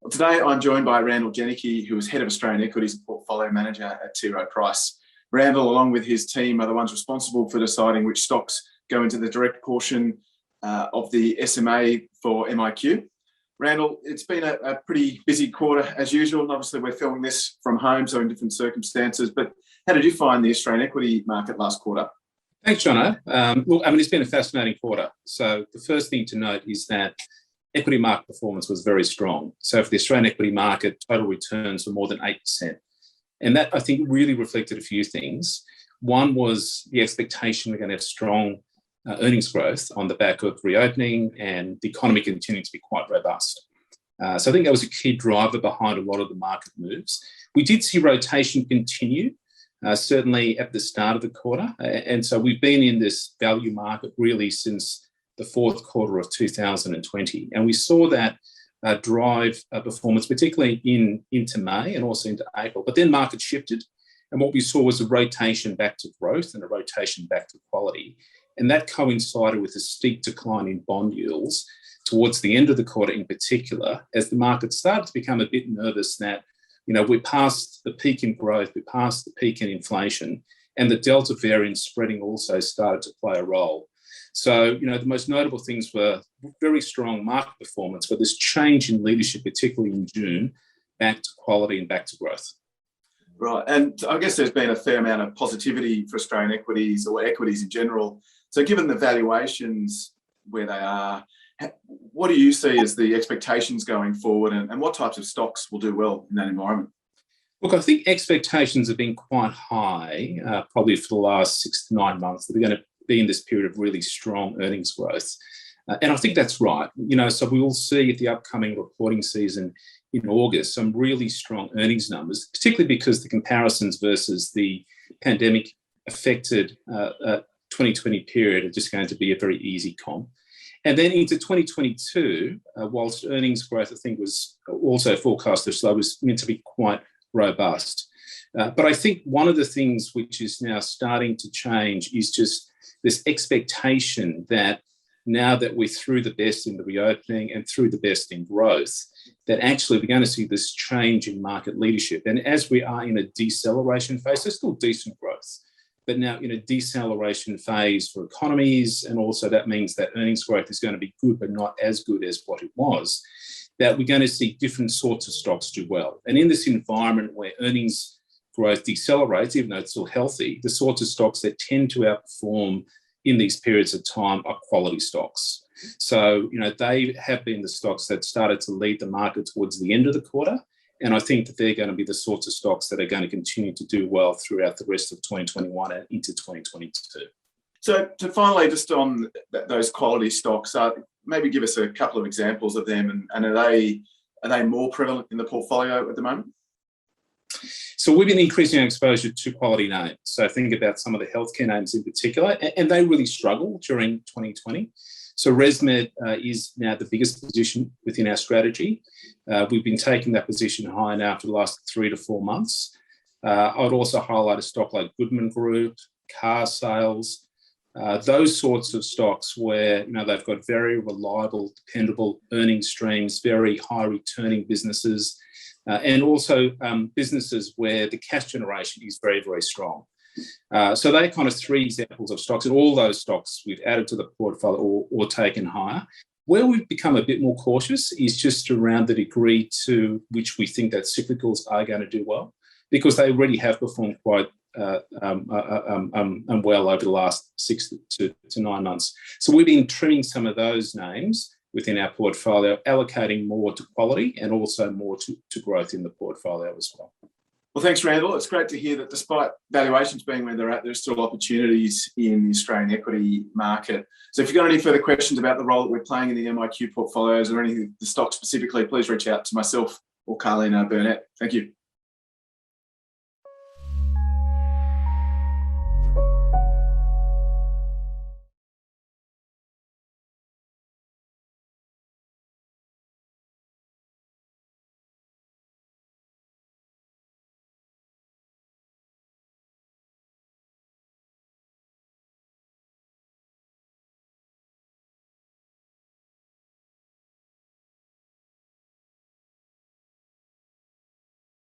Well, today I'm joined by Randall Jenicky, who is Head of Australian Equities and Portfolio Manager at T. Rowe Price. Randall, along with his team, are the ones responsible for deciding which stocks go into the direct portion of the SMA for MIQ. Randall, it's been a pretty busy quarter as usual, and obviously we're filming this from home, so in different circumstances, but how did you find the Australian equity market last quarter? Thanks, Jono. Look, it's been a fascinating quarter. So the first thing to note is that equity market performance was very strong. So for the Australian equity market, total returns were more than 8%. And that, I think, really reflected a few things. One was the expectation we're going to have strong earnings growth on the back of reopening and the economy continuing to be quite robust. So I think that was a key driver behind a lot of the market moves. We did see rotation continue, certainly at the start of the quarter. And so we've been in this value market really since the fourth quarter of 2020. And we saw that drive performance, particularly into May and also into April. But then markets shifted. And what we saw was a rotation back to growth and a rotation back to quality. And that coincided with a steep decline in bond yields towards the end of the quarter in particular, as the market started to become a bit nervous that, we're past the peak in growth, we're past the peak in inflation, and the Delta variant spreading also started to play a role. So, the most notable things were very strong market performance, but this change in leadership, particularly in June, back to quality and back to growth. Right. And I guess there's been a fair amount of positivity for Australian equities or equities in general. So given the valuations where they are, what do you see as the expectations going forward, and what types of stocks will do well in that environment? Look, I think expectations have been quite high, probably for the last 6 to 9 months, that we're going to be in this period of really strong earnings growth. And I think that's right. So we will see at the upcoming reporting season in August some really strong earnings numbers, particularly because the comparisons versus the pandemic affected 2020 period are just going to be a very easy comp. And then into 2022, whilst earnings growth, I think, was also forecast as slow, was meant to be quite robust. But I think one of the things which is now starting to change is just this expectation that now that we're through the best in the reopening and through the best in growth, that actually we're going to see this change in market leadership. And as we are in a deceleration phase, there's still decent growth, but now in a deceleration phase for economies, and also that means that earnings growth is going to be good, but not as good as what it was, that we're going to see different sorts of stocks do well. And in this environment where earnings growth decelerates, even though it's still healthy, the sorts of stocks that tend to outperform in these periods of time are quality stocks. So, they have been the stocks that started to lead the market towards the end of the quarter. And I think that they're going to be the sorts of stocks that are going to continue to do well throughout the rest of 2021 and into 2022. So to finally, just on those quality stocks, maybe give us a couple of examples of them, and are they more prevalent in the portfolio at the moment? So we've been increasing our exposure to quality names. So think about some of the healthcare names in particular, and they really struggled during 2020. So ResMed is now the biggest position within our strategy. We've been taking that position high now for the last 3 to 4 months. I would also highlight a stock like Goodman Group, car sales, those sorts of stocks where they've got very reliable, dependable earnings streams, very high returning businesses, and also businesses where the cash generation is very, very strong. So they're kind of 3 examples of stocks, and all those stocks we've added to the portfolio or taken higher. Where we've become a bit more cautious is just around the degree to which we think that cyclicals are going to do well, because they already have performed quite well over the last 6 to 9 months. So we've been trimming some of those names within our portfolio, allocating more to quality and also more to growth in the portfolio as well. Well, thanks, Randall. It's great to hear that despite valuations being where they're at, there's still opportunities in the Australian equity market. So if you've got any further questions about the role that we're playing in the MIQ portfolios or any of the stocks specifically, please reach out to myself or Carlene Burnett. Thank you.